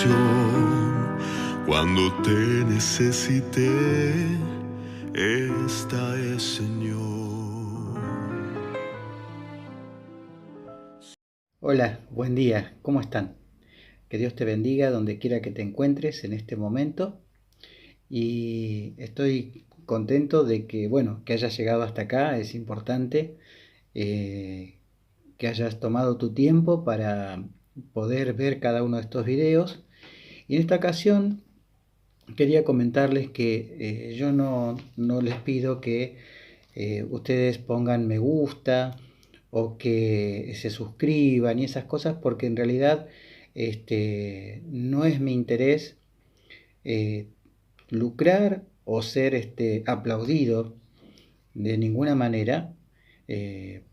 salvación. Cuando te necesité, esta es, Señor. Hola, buen día, ¿cómo están? Que Dios te bendiga donde quiera que te encuentres en este momento. Y estoy contento de que, que hayas llegado hasta acá. Es importante que hayas tomado tu tiempo para poder ver cada uno de estos videos. Y en esta ocasión quería comentarles que yo no les pido que ustedes pongan me gusta o que se suscriban y esas cosas, porque en realidad no es mi interés eh, lucrar o ser aplaudido de ninguna manera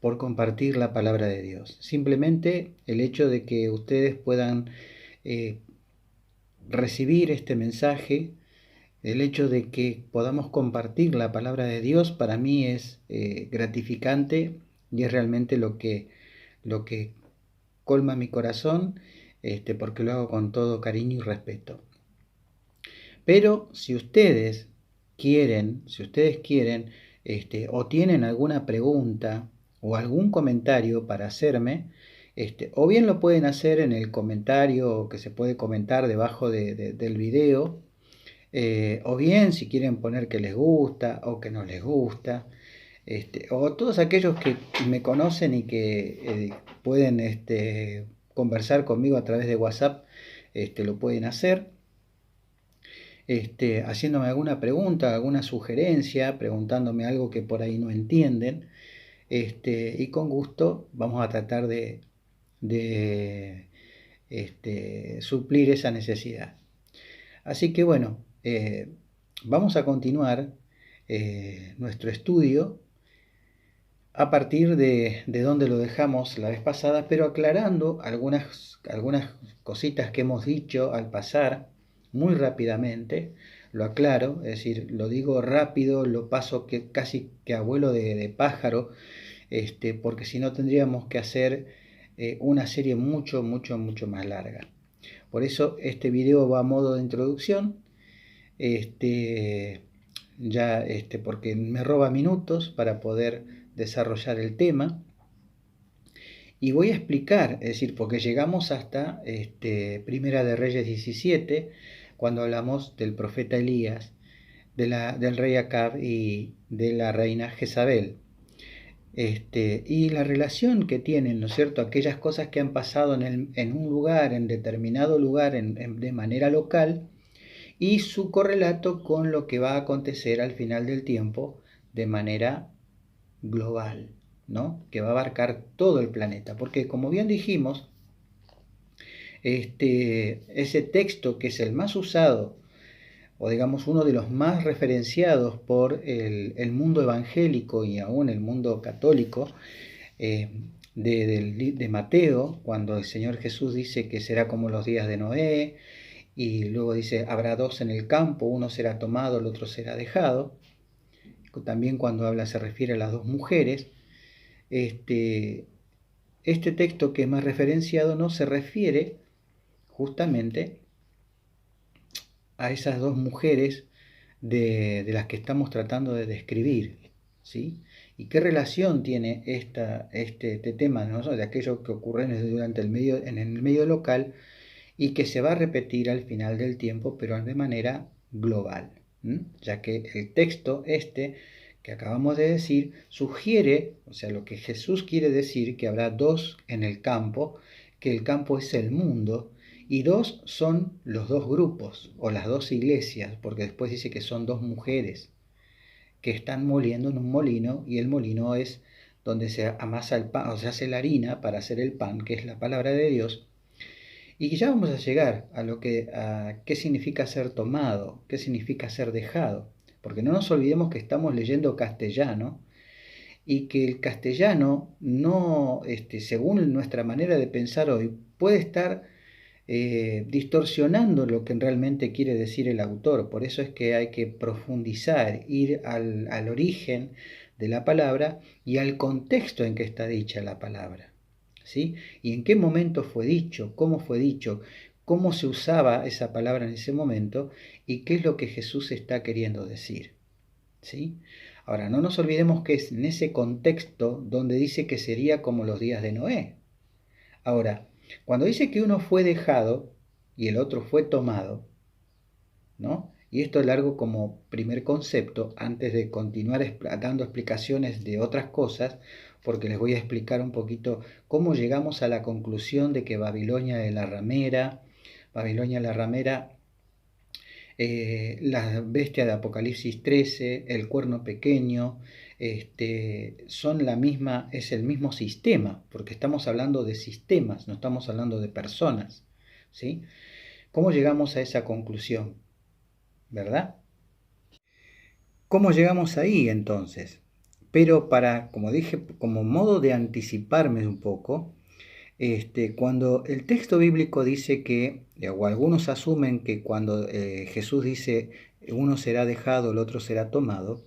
por compartir la palabra de Dios. Simplemente el hecho de que ustedes puedan eh, recibir este mensaje, el hecho de que podamos compartir la palabra de Dios, para mí es gratificante y es realmente lo que colma mi corazón, porque lo hago con todo cariño y respeto. Pero si ustedes quieren, o tienen alguna pregunta o algún comentario para hacerme, o bien lo pueden hacer en el comentario que se puede comentar debajo del video, o bien si quieren poner que les gusta o que no les gusta, o todos aquellos que me conocen y que pueden conversar conmigo a través de WhatsApp, lo pueden hacer. Haciéndome alguna pregunta, alguna sugerencia, preguntándome algo que por ahí no entienden, y con gusto vamos a tratar de suplir esa necesidad. Así que vamos a continuar nuestro estudio a partir de donde lo dejamos la vez pasada, pero aclarando algunas cositas que hemos dicho al pasar muy rápidamente. Lo aclaro, es decir, lo digo rápido, lo paso casi que a vuelo de pájaro, porque si no tendríamos que hacer una serie mucho más larga. Por eso este video va a modo de introducción, porque me roba minutos para poder desarrollar el tema. Y voy a explicar, es decir, porque llegamos hasta Primera de Reyes 17, cuando hablamos del profeta Elías, del rey Acab y de la reina Jezabel. Y la relación que tienen, ¿no es cierto?, aquellas cosas que han pasado en un lugar, en determinado lugar, de manera local, y su correlato con lo que va a acontecer al final del tiempo de manera global, ¿no?, que va a abarcar todo el planeta. Porque, como bien dijimos, ese texto que es el más usado, o digamos uno de los más referenciados por el mundo evangélico y aún el mundo católico, de Mateo, cuando el Señor Jesús dice que será como los días de Noé, y luego dice, habrá dos en el campo, uno será tomado, el otro será dejado. También cuando habla se refiere a las dos mujeres. Este texto que es más referenciado no se refiere justamente a esas dos mujeres de las que estamos tratando de describir, ¿sí? ¿Y qué relación tiene este tema, ¿no?, de aquello que ocurre en el medio local y que se va a repetir al final del tiempo, pero de manera global, ya que el texto que acabamos de decir sugiere, o sea, lo que Jesús quiere decir, que habrá dos en el campo, que el campo es el mundo, y dos son los dos grupos o las dos iglesias, porque después dice que son dos mujeres que están moliendo en un molino, y el molino es donde se amasa el pan, o se hace la harina para hacer el pan, que es la palabra de Dios. Y ya vamos a llegar a qué significa ser tomado, qué significa ser dejado, porque no nos olvidemos que estamos leyendo castellano y que el castellano no, según nuestra manera de pensar hoy, puede estar distorsionando lo que realmente quiere decir el autor. Por eso es que hay que profundizar, ir al origen de la palabra y al contexto en que está dicha la palabra, ¿sí? Y en qué momento fue dicho, cómo fue dicho, cómo se usaba esa palabra en ese momento y qué es lo que Jesús está queriendo decir. ¿Sí? Ahora, no nos olvidemos que es en ese contexto donde dice que sería como los días de Noé. Ahora, cuando dice que uno fue dejado y el otro fue tomado, ¿no? Y esto largo como primer concepto, antes de continuar dando explicaciones de otras cosas, porque les voy a explicar un poquito cómo llegamos a la conclusión de que Babilonia es la ramera, la bestia de Apocalipsis 13, el cuerno pequeño, son la misma, es el mismo sistema, porque estamos hablando de sistemas, no estamos hablando de personas, ¿sí? ¿Cómo llegamos a esa conclusión? ¿Verdad? ¿Cómo llegamos ahí entonces? Pero como dije, como modo de anticiparme un poco, cuando el texto bíblico dice que, o algunos asumen que cuando Jesús dice uno será dejado, el otro será tomado,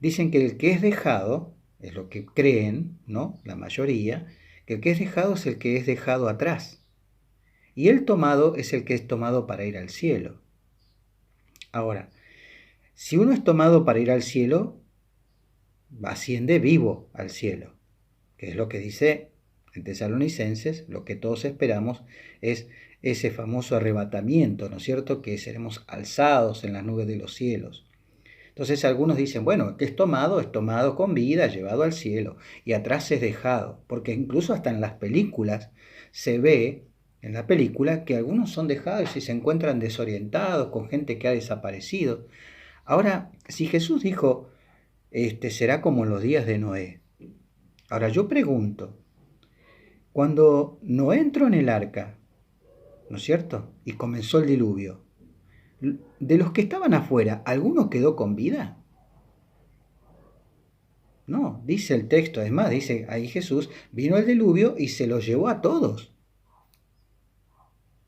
dicen que el que es dejado, es lo que creen, ¿no? La mayoría, que el que es dejado es el que es dejado atrás. Y el tomado es el que es tomado para ir al cielo. Ahora, si uno es tomado para ir al cielo, asciende vivo al cielo, que es lo que dice en Tesalonicenses, lo que todos esperamos es ese famoso arrebatamiento, ¿no es cierto?, que seremos alzados en las nubes de los cielos. Entonces algunos dicen, bueno, que es tomado con vida, llevado al cielo, y atrás es dejado, porque incluso hasta en las películas se ve, en la película, que algunos son dejados y se encuentran desorientados, con gente que ha desaparecido. Ahora, si Jesús dijo, será como los días de Noé. Ahora yo pregunto, cuando Noé entró en el arca, ¿no es cierto?, y comenzó el diluvio, de los que estaban afuera, ¿alguno quedó con vida? No, dice el texto, además dice ahí Jesús, vino el diluvio y se los llevó a todos.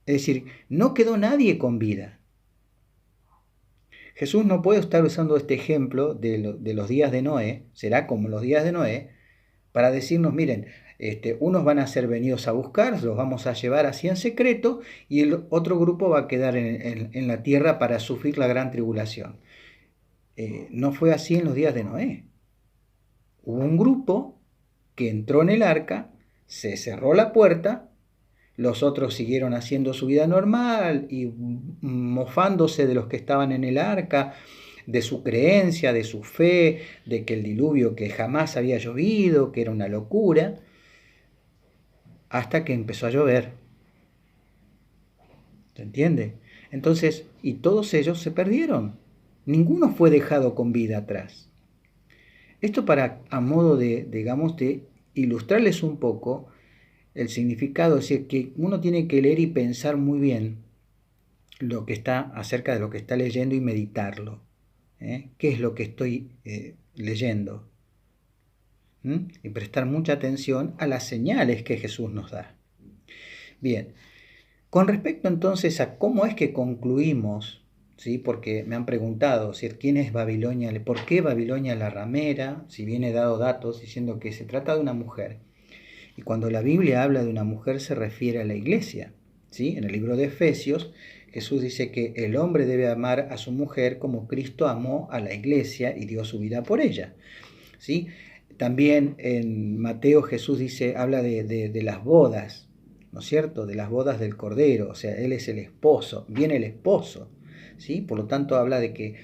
Es decir, no quedó nadie con vida. Jesús no puede estar usando este ejemplo de los días de Noé, será como los días de Noé, para decirnos, miren, unos van a ser venidos a buscar, los vamos a llevar así en secreto, y el otro grupo va a quedar en la tierra para sufrir la gran tribulación. No fue así en los días de Noé. Hubo un grupo que entró en el arca, se cerró la puerta, los otros siguieron haciendo su vida normal y mofándose de los que estaban en el arca, de su creencia, de su fe, de que el diluvio que jamás había llovido, que era una locura, hasta que empezó a llover. ¿Se entiende? Entonces, y todos ellos se perdieron. Ninguno fue dejado con vida atrás. Esto a modo de, digamos, de ilustrarles un poco el significado, es decir, que uno tiene que leer y pensar muy bien lo que está acerca de lo que está leyendo y meditarlo. ¿Qué es lo que estoy leyendo? Y prestar mucha atención a las señales que Jesús nos da. Bien, con respecto entonces a cómo es que concluimos, ¿sí? Porque me han preguntado, ¿quién es Babilonia? ¿Por qué Babilonia la ramera? Si bien he dado datos diciendo que se trata de una mujer. Y cuando la Biblia habla de una mujer se refiere a la iglesia, ¿sí? En el libro de Efesios, Jesús dice que el hombre debe amar a su mujer como Cristo amó a la iglesia y dio su vida por ella, ¿sí? También en Mateo Jesús habla de las bodas, ¿no es cierto?, de las bodas del Cordero, o sea, Él es el esposo, viene el esposo, ¿sí? Por lo tanto habla de que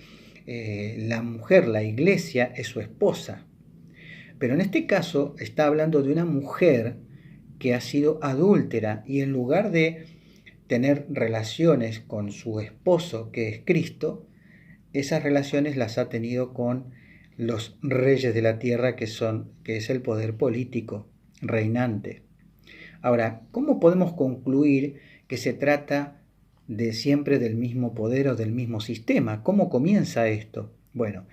la mujer, la iglesia, es su esposa. Pero en este caso está hablando de una mujer que ha sido adúltera y en lugar de tener relaciones con su esposo, que es Cristo, esas relaciones las ha tenido con los reyes de la tierra, que es el poder político reinante. Ahora, ¿cómo podemos concluir que se trata de siempre del mismo poder o del mismo sistema? ¿Cómo comienza esto? Bueno,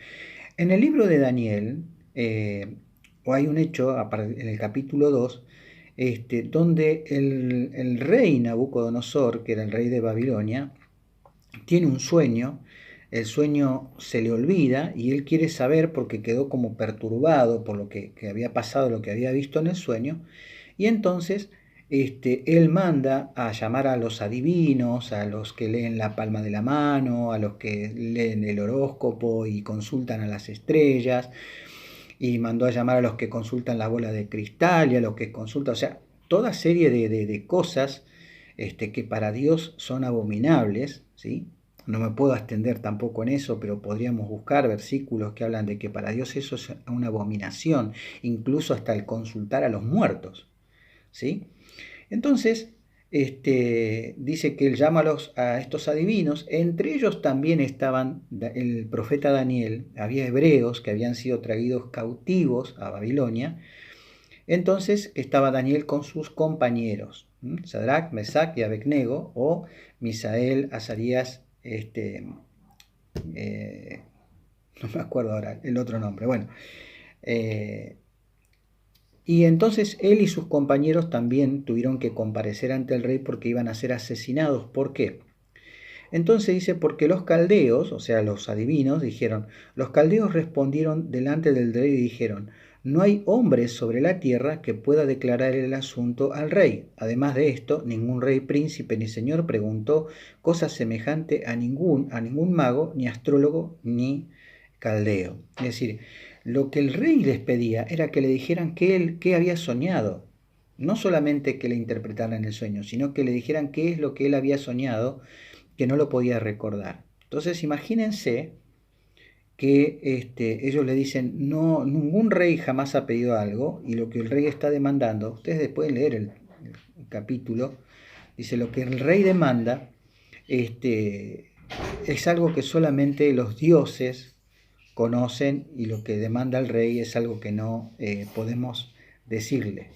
en el libro de Daniel, hay un hecho en el capítulo 2, donde el rey Nabucodonosor, que era el rey de Babilonia, tiene un sueño. El sueño se le olvida y él quiere saber porque quedó como perturbado por lo que había pasado, lo que había visto en el sueño, y entonces él manda a llamar a los adivinos, a los que leen la palma de la mano, a los que leen el horóscopo y consultan a las estrellas, y mandó a llamar a los que consultan la bola de cristal y a los que consultan, o sea, toda serie de cosas que para Dios son abominables, ¿sí? No me puedo extender tampoco en eso, pero podríamos buscar versículos que hablan de que para Dios eso es una abominación, incluso hasta el consultar a los muertos, ¿sí? Entonces, dice que él llama a estos adivinos, entre ellos también estaban el profeta Daniel, había hebreos que habían sido traídos cautivos a Babilonia, entonces estaba Daniel con sus compañeros, Sadrach, Mesach y Abednego, o Misael, Azarías, no me acuerdo ahora el otro nombre, bueno, y entonces él y sus compañeros también tuvieron que comparecer ante el rey porque iban a ser asesinados. ¿Por qué? Entonces dice, porque los caldeos, o sea, los adivinos, dijeron, los caldeos respondieron delante del rey y dijeron, no hay hombre sobre la tierra que pueda declarar el asunto al rey. Además de esto, ningún rey, príncipe ni señor preguntó cosa semejante a ningún mago, ni astrólogo, ni caldeo. Es decir, lo que el rey les pedía era que le dijeran qué había soñado. No solamente que le interpretaran el sueño, sino que le dijeran qué es lo que él había soñado, que no lo podía recordar. Entonces imagínense que ellos le dicen, no, ningún rey jamás ha pedido algo, y lo que el rey está demandando, ustedes pueden leer el capítulo, dice, lo que el rey demanda es algo que solamente los dioses conocen, y lo que demanda el rey es algo que no podemos decirle.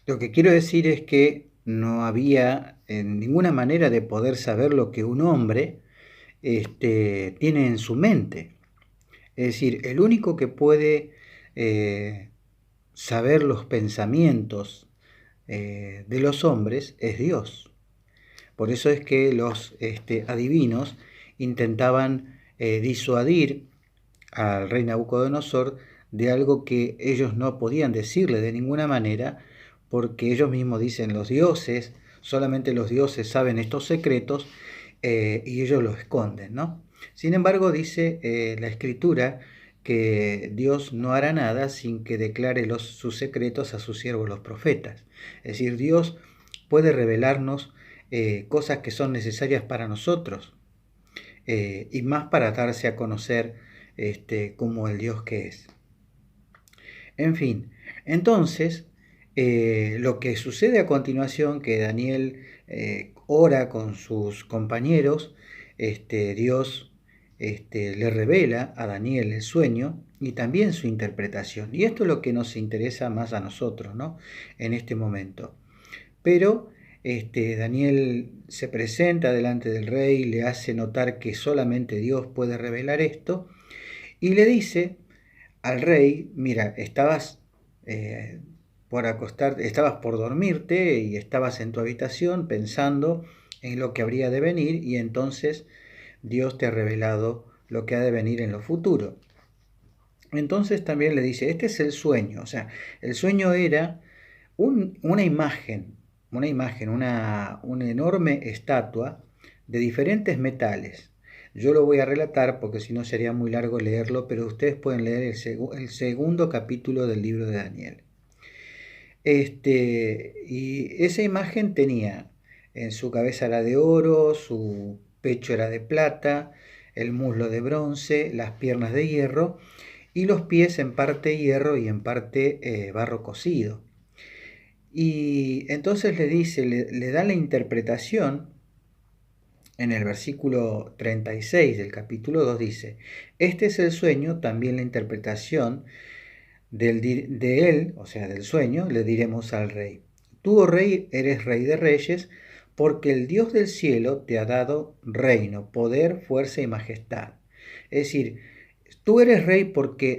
Lo que quiero decir es que no había ninguna manera de poder saber lo que un hombre tiene en su mente. Es decir, el único que puede saber los pensamientos de los hombres es Dios. Por eso es que los adivinos intentaban disuadir al rey Nabucodonosor de algo que ellos no podían decirle de ninguna manera, porque ellos mismos dicen, los dioses, solamente los dioses saben estos secretos, y ellos los esconden, ¿no? Sin embargo, dice la Escritura que Dios no hará nada sin que declare sus secretos a sus siervos los profetas. Es decir, Dios puede revelarnos cosas que son necesarias para nosotros, y más para darse a conocer como el Dios que es. En fin, entonces, lo que sucede a continuación, que Daniel ora con sus compañeros, Dios le revela a Daniel el sueño y también su interpretación. Y esto es lo que nos interesa más a nosotros, ¿no? En este momento. Pero Daniel se presenta delante del rey, le hace notar que solamente Dios puede revelar esto, y le dice al rey, mira, estabas por dormirte y estabas en tu habitación pensando en lo que habría de venir, y entonces Dios te ha revelado lo que ha de venir en lo futuro. Entonces también le dice, este es el sueño, o sea, el sueño era una imagen, una enorme estatua de diferentes metales. Yo lo voy a relatar porque si no sería muy largo leerlo, pero ustedes pueden leer el segundo capítulo del libro de Daniel. Y esa imagen tenía, en su cabeza era de oro, su pecho era de plata, el muslo de bronce, las piernas de hierro y los pies en parte hierro y en parte barro cocido. Y entonces le da la interpretación. En el versículo 36 del capítulo 2 dice, este es el sueño, también la interpretación de él, o sea, del sueño, le diremos al rey. Tú, oh rey, eres rey de reyes, porque el Dios del cielo te ha dado reino, poder, fuerza y majestad. Es decir, tú eres rey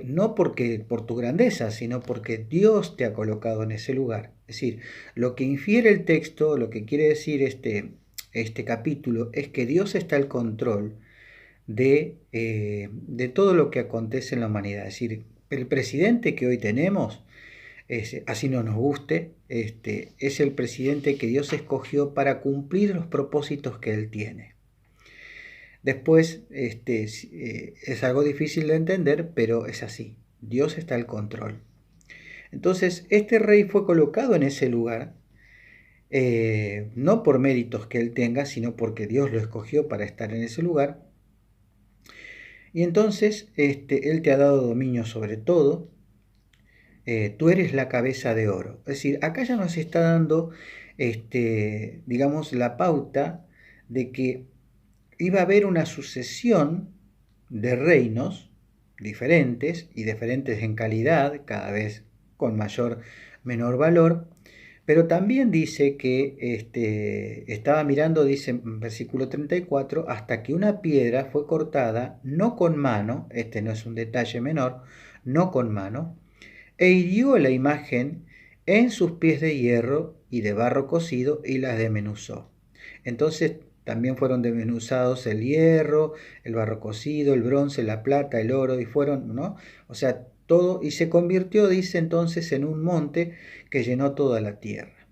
no porque por tu grandeza, sino porque Dios te ha colocado en ese lugar. Es decir, lo que infiere el texto, lo que quiere decir este capítulo, es que Dios está al control de todo lo que acontece en la humanidad. Es decir, el presidente que hoy tenemos así no nos guste, es el presidente que Dios escogió para cumplir los propósitos que Él tiene. Después, es algo difícil de entender, pero es así. Dios está al control. Entonces, este rey fue colocado en ese lugar, no por méritos que él tenga, sino porque Dios lo escogió para estar en ese lugar. Y entonces, él te ha dado dominio sobre todo. Tú eres la cabeza de oro. Es decir, acá ya nos está dando, digamos, la pauta de que iba a haber una sucesión de reinos diferentes y diferentes en calidad, cada vez con menor valor, pero también dice que estaba mirando, dice en versículo 34, hasta que una piedra fue cortada, no con mano, no es un detalle menor, no con mano, e hirió la imagen en sus pies de hierro y de barro cocido y las desmenuzó. Entonces también fueron desmenuzados el hierro, el barro cocido, el bronce, la plata, el oro, y fueron, ¿no? O sea, todo, y se convirtió, dice entonces, en un monte que llenó toda la tierra.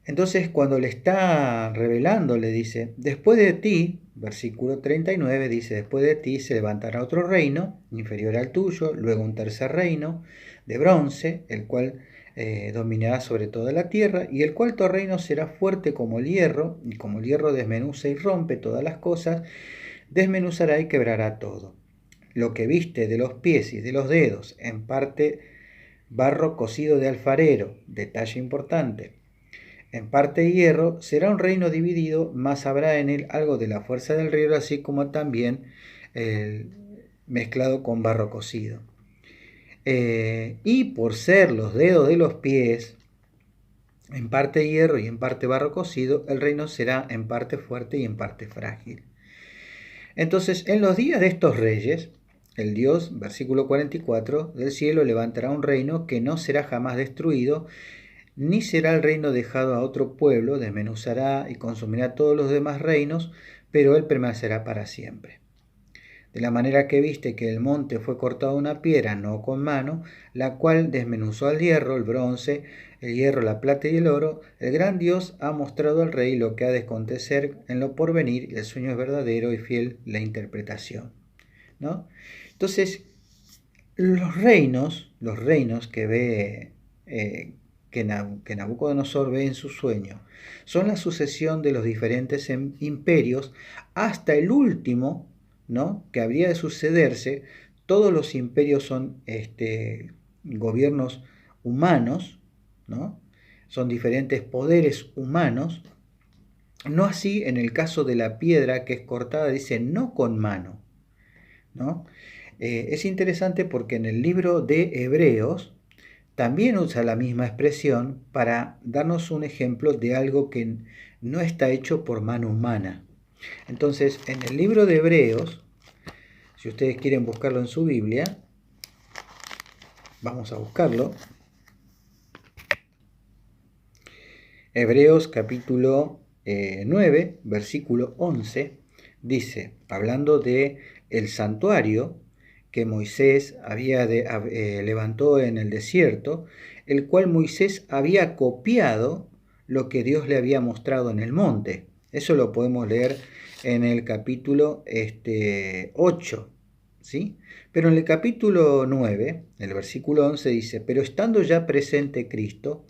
Entonces, cuando le está revelando, le dice, después de ti, versículo 39, dice, después de ti se levantará otro reino, inferior al tuyo, luego un tercer reino, de bronce, el cual dominará sobre toda la tierra, y el cuarto reino será fuerte como el hierro, y como el hierro desmenuza y rompe todas las cosas, desmenuzará y quebrará todo. Lo que viste de los pies y de los dedos, en parte barro cocido de alfarero, detalle importante, en parte hierro, será un reino dividido, mas habrá en él algo de la fuerza del hierro, así como también mezclado con barro cocido. Y por ser los dedos de los pies, en parte hierro y en parte barro cocido, el reino será en parte fuerte y en parte frágil. Entonces, en los días de estos reyes, el Dios, versículo 44, del cielo levantará un reino que no será jamás destruido, ni será el reino dejado a otro pueblo, desmenuzará y consumirá todos los demás reinos, pero él permanecerá para siempre. De la manera que viste que el monte fue cortado a una piedra, no con mano, la cual desmenuzó al hierro, el bronce, el hierro, la plata y el oro, el gran Dios ha mostrado al rey lo que ha de acontecer en lo porvenir, y el sueño es verdadero y fiel la interpretación, ¿no? Entonces, los reinos que ve, que Nabucodonosor ve en su sueño, son la sucesión de los diferentes imperios hasta el último, ¿no?, que habría de sucederse. Todos los imperios son gobiernos humanos, ¿no? Son diferentes poderes humanos. No así en el caso de la piedra que es cortada, dice no con mano, ¿no? Es interesante porque en el libro de Hebreos también usa la misma expresión para darnos un ejemplo de algo que no está hecho por mano humana. Entonces, en el libro de Hebreos, si ustedes quieren buscarlo en su Biblia, vamos a buscarlo. Hebreos capítulo 9, versículo 11, dice, hablando de el santuario que Moisés levantó en el desierto, el cual Moisés había copiado lo que Dios le había mostrado en el monte. Eso lo podemos leer en el capítulo 8, ¿sí? Pero en el capítulo 9, el versículo 11 dice, pero estando ya presente Cristo,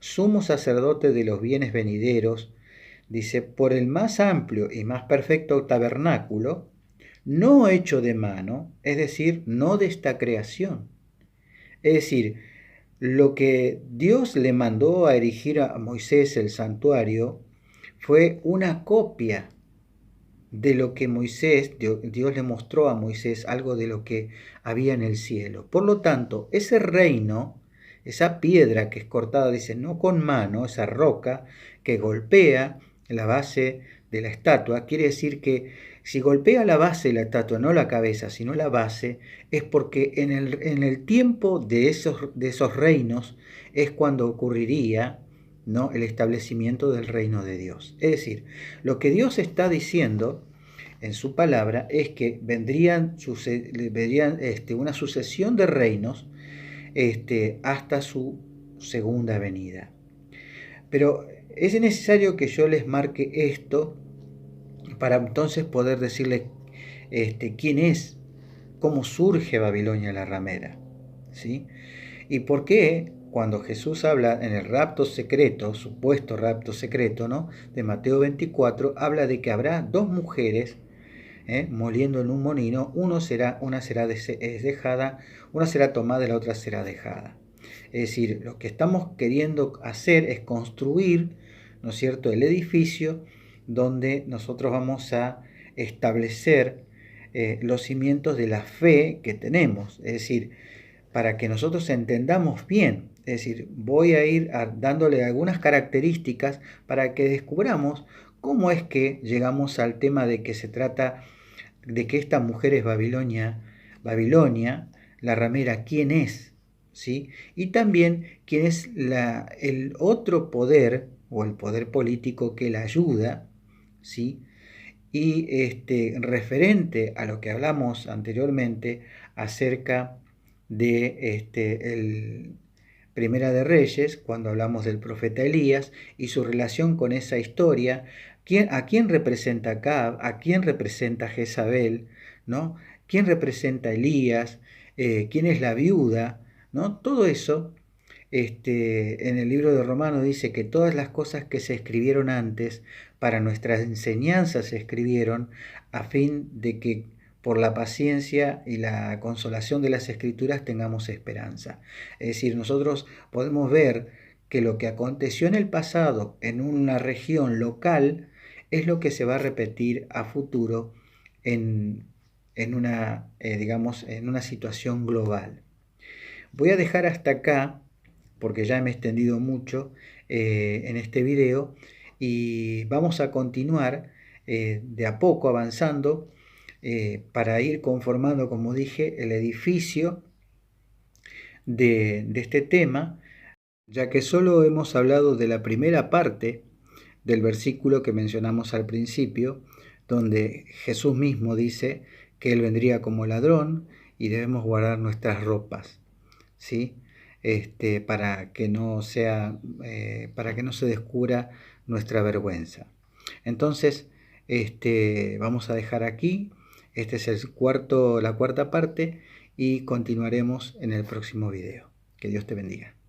sumo sacerdote de los bienes venideros, dice, por el más amplio y más perfecto tabernáculo, no hecho de mano, es decir, no de esta creación. Es decir, lo que Dios le mandó a erigir a Moisés el santuario fue una copia de lo que Dios le mostró a Moisés, algo de lo que había en el cielo. Por lo tanto, ese reino, esa piedra que es cortada, dice, no con mano, esa roca que golpea la base de la estatua, quiere decir que si golpea la base de la estatua, no la cabeza, sino la base, es porque en el tiempo de esos reinos es cuando ocurriría, ¿no?, el establecimiento del reino de Dios. Es decir, lo que Dios está diciendo en su palabra es que vendrían una sucesión de reinos hasta su segunda venida. Pero es necesario que yo les marque esto para entonces poder decirles quién es, cómo surge Babilonia la ramera, ¿sí? Y por qué cuando Jesús habla en el rapto secreto, supuesto rapto secreto, ¿no?, de Mateo 24, habla de que habrá dos mujeres moliendo en un molino, una será dejada, una será tomada y la otra será dejada. Es decir, lo que estamos queriendo hacer es construir, ¿no es cierto?, el edificio donde nosotros vamos a establecer los cimientos de la fe que tenemos. Es decir, para que nosotros entendamos bien. Es decir, voy a ir dándole algunas características para que descubramos cómo es que llegamos al tema de que se trata de que esta mujer es Babilonia, la ramera, quién es, ¿sí? Y también quién es el otro poder o el poder político que la ayuda, ¿sí? Y referente a lo que hablamos anteriormente acerca de el Primera de Reyes, cuando hablamos del profeta Elías y su relación con esa historia, ¿a quién representa Acab? ¿A quién representa Jezabel? ¿No? ¿Quién representa Elías? ¿Quién es la viuda? ¿No? Todo eso, en el libro de Romanos dice que todas las cosas que se escribieron antes para nuestras enseñanzas se escribieron a fin de que por la paciencia y la consolación de las Escrituras tengamos esperanza. Es decir, nosotros podemos ver que lo que aconteció en el pasado en una región local es lo que se va a repetir a futuro en una, digamos, en una situación global. Voy a dejar hasta acá, porque ya me he extendido mucho en este video, y vamos a continuar de a poco avanzando para ir conformando, como dije, el edificio de este tema, ya que solo hemos hablado de la primera parte del versículo que mencionamos al principio, donde Jesús mismo dice que Él vendría como ladrón y debemos guardar nuestras ropas, ¿sí? Para que no se descubra nuestra vergüenza. Entonces, vamos a dejar aquí. Este es la cuarta parte y continuaremos en el próximo video. Que Dios te bendiga.